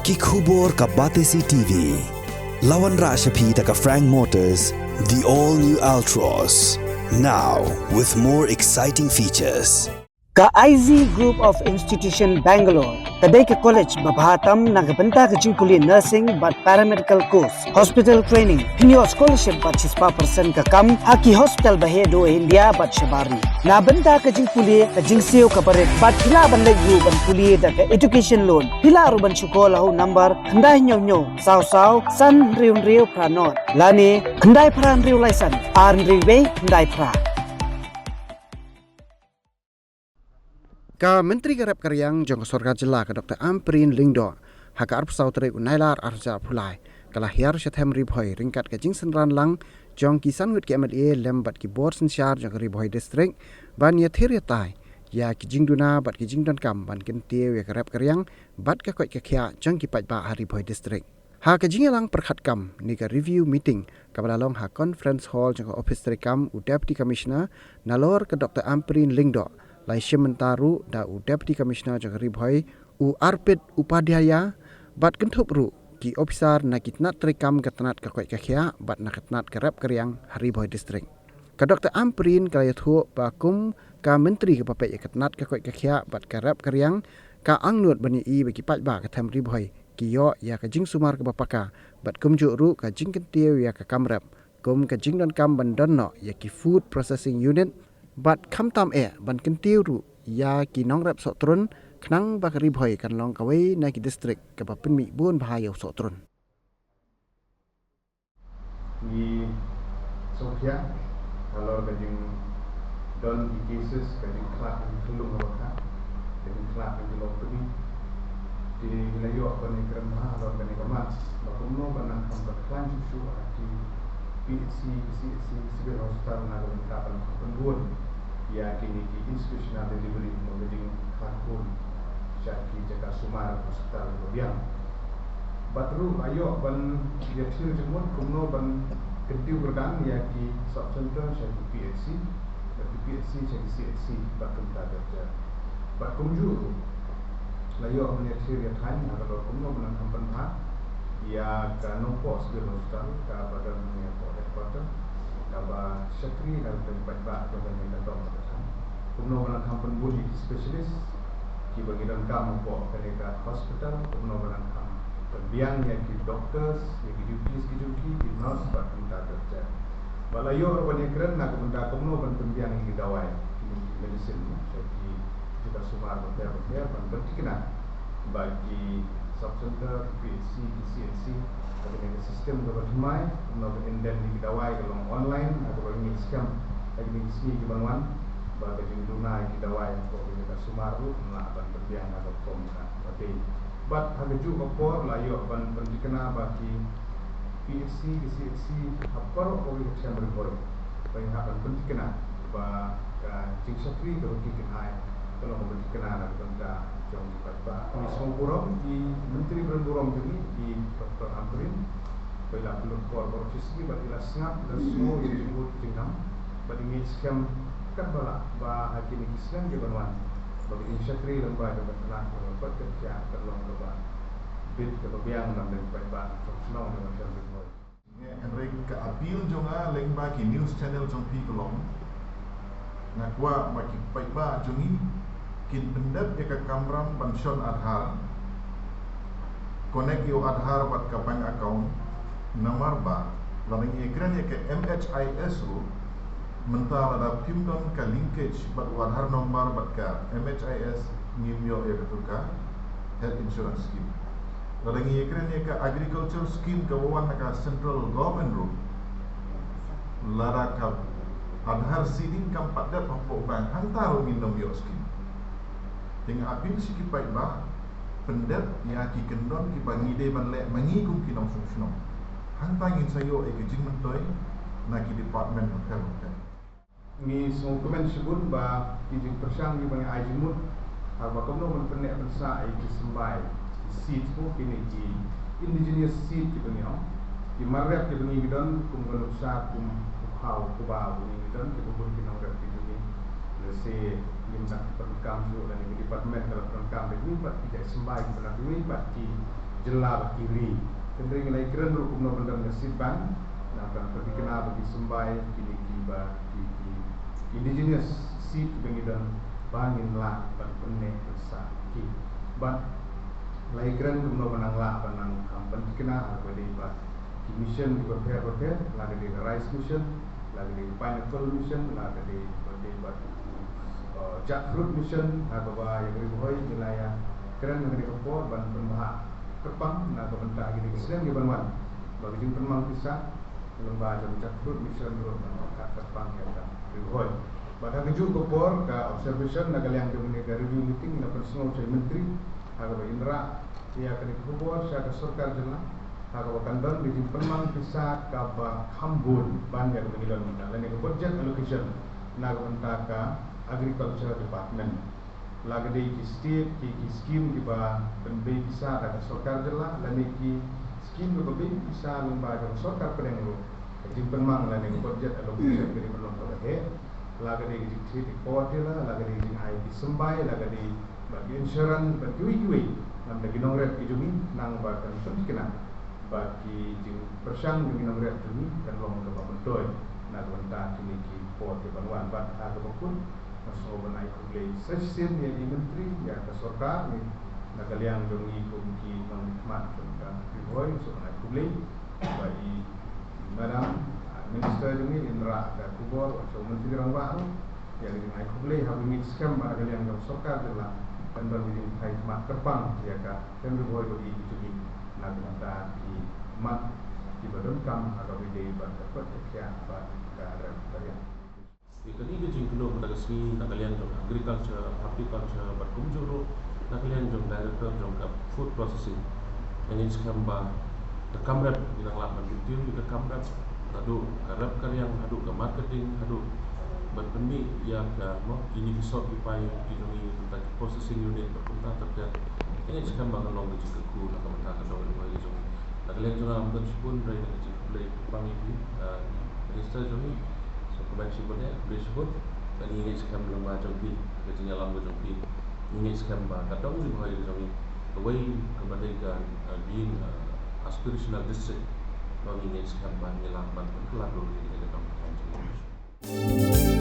Kikubor ka Batesi TV. Lawan Rashapi taka Frank Motors, the all-new Altros. Now, with more exciting features. Ka IZ Group of Institution Bangalore, kadai ke college babahatam nagabenta ke jingkuli nursing but paramedical course, hospital training, pinyo scholarship but 6% ka kam, haki hospital bahedo India but shabari. Na benta ke jingkuli ke jingsio ka barit but pila ban legu ban kuli da ke education loan. Pila ruban sekolah number kendai nyo saw san riu pranot. Lani kendai pran riu laisan, ar riu kendai pra. Ka Menteri Garap Karyang jong Sorga Jela ka Dr. Ampreen Lingdo haka arp sautre unailar arja phulai kala hiar shathem ribhoi ringkat ka jingsen ran lang jong kisan wit ke MLA lembat ki bor sensyar jong ribhoi district ban ya thir tai ya ki jingduna bat ki jingdan kam ban ken tie we garap karyang bat ka koi ka khya jong ki pai ba ribhoi district ha ka jingelang perkhat kam ni ka review meeting ka balalong ha conference hall jong office kam u deputy commissioner nalor ka Dr. Ampreen Lingdo lai Shimentaru da u Deputy Commissioner Jagari Bhoi u Arpit Upadhyaya bat kentup ru ki officer na kitnat rekam katnat ka koi kakhya bat na katnat karap karyang Hari Bhoi District. Ka Dr. Ampreen ka yathu ba kum ka menteri ka papai katnat ka koi kakhya bat karap karyang ka angnut bani I bagi pat ba ka tham Ri Bhoi ki yo ya ka jing sumar ka bapaka bat kum ju ru ka jing kentiu ya ka kamrap kum ka jing don kam bandon no ya ki food processing unit bat kham tam ban kentiu ru ya ki nong rap so trun knang ba kari bhoi kan long kawai na ki district ka ba pinmi bun bhayo so trun di Sofia kalau kajing don di cases kajing kelak di kelung roka kajing kelak di lokpi di wilayah apa ni kerana atau kani kamat bakumno banang kambat klan susu di PHC civil hospital na kapan penggun ya kini di institutional delivery menjadi kakun syaki jaga sumar hospital Biang batru ayo ban dia sir jemut kumno ban ketiu berdan ya ki sub center syaki PHC dan PHC syaki CHC batum tadaja bat kumju layo menjadi sir ya than atau kumno ban kampan ha ya kanu pos di hospital ka badan punya headquarter kaba sekretari dan tempat ba atau dan kantor kumno ban kampan budi spesialis ki bagian kam po ka hospital kumno ban kam biang ya ki doctors ya ki duty ki nurse ba kunta kerja balayo ban ekran na kumta kumno ban biang ki dawai medicine jadi kita sumar betul ban bertikna bagi subcenter PHC CNC ada dengan sistem berhimai menurut inden di dawai kalau online atau ini scam lagi ni sini di bangunan bagi jenduna di dawai kalau kita sumaru melakukan berbiang atau komna berarti but ada juga por layo ban dikena bagi PHC CNC apa kalau kita berboy bagi akan dikena bagi jingsakri kalau kita kalau mau dikena tentang jom kita ini semua di Menteri Berendurang ini di Dr. Ampreen bila belum korban fisik bila sangat dan semua yang disebut dengan bagi ini scam kan bala bah hakim Islam di Banwan bagi insyakri lembaga bertenang dapat kerja terlalu lebat bid kebabian dan baik profesional dengan cara berbuat Enrik ke apil jonga lembaga news channel jong pi kolong ngakwa maki baik ba jongi kin pendap ke kamram bansion Aadhaar connect yo Aadhaar bat ka bank account nomor ba lalu ekran ke MHIS ru mental ada pimdon ka linkage bat Aadhaar nomor bat ka MHIS ngimyo e betuka health insurance scheme lalu ekran ke agriculture scheme ka wawan ka central government ru lara ka Aadhaar siding kam padat mampu bank hantar minum yo scheme dengan apil sikit baik bah pendat ya ki kendon ki bangi de ban le mangi kum ki nong fungsional hantangin sayo e ki jing mentoi na ki department of health ni semua komen sebut bah ki persang di bangi ajimut apa kamu men penek bensa ai ki sembai seed tu kini ki indigenous seed ki bangi ki marep ki bangi gidon kum gon sa kum hau ku ba bangi gidon ki bubun ki nong rep ki ni lese minta perkam juga dan di departemen kalau perkam ini buat tidak sembahyang benar ini buat di jela kiri kendring lai keren rukum no bendar nasiban na kan pertikena bagi sembai kini kiba ki indigenous seed bengidan bangin la ban penne sa ki ban lai keren rukum no benang la banang pertikena bagi ba ki mission di berper lagi di rice mission lagi di pineapple mission lagi di ba jackfruit mission atau yang ribuhoi wilayah keren yang dikepor ban pembahak kepang na kebentak gini kesedang di Banwan bagi jing pemang pisah lembaga jackfruit mission road ban kepang ya ribuhoi pada keju kepor ke observation na kalian kemene review meeting na personal saya menteri agak Indra ia akan dikepor saya ke surkar jelah agak kandang di jing pemang pisah ke Khambun ban yang mengilan dan yang budget allocation na kebentak Agriculture Department lagi di state ki scheme ki ba benbe bisa ada sarkar jelah dan ki scheme benbe bisa lembaga sarkar penengro jadi penmang dan yang budget allocation dari belum terhe lagi di state report lah lagi di IP sembai lagi di bagi insurance bagi kiwi nam lagi nongret ki jumi nang ba kan kena bagi jing persang dengan nongret jumi dan long ke bentoy na benda kini ki port di Banwan ba ada pun masuk benai kublai session yang di menteri ya ke sarkar ni nakaliang jongi kumki nongmat tentang riboy masuk benai kublai bagi madam minister jongi Indra dan kubor masuk menteri orang baru yang di benai kublai habis mix scam nakaliang jong sarkar jelah dan bagi hai mat kepang ya ka dan riboy bagi jongi nak mata di mat di badan kam atau di badan dapat sekian ba karya karya Kali ini jing kena mendagasni nakalian jong agriculture, horticulture, berkumjuro nakalian jong director jong kap food processing. Yang sekarang bah kamrat binang lapan betul juga kamrat adu karab karyang adu ke marketing adu berpendi ya ke mo ini besok dipayu dinungi tentang processing unit berkumta terkait. Yang sekarang bah long juga ku nak mentah ke dong lagi jong nakalian jong ambil pun dari nak boleh pangi minister jong Kebanyakan disebut dan ini sekarang belum baca lebih kerjanya lama lebih ini sekarang baca kadang juga hari ini away kemerdekaan being aspirational district bagi ini sekarang banyak laman kelak dulu di dalam kampung.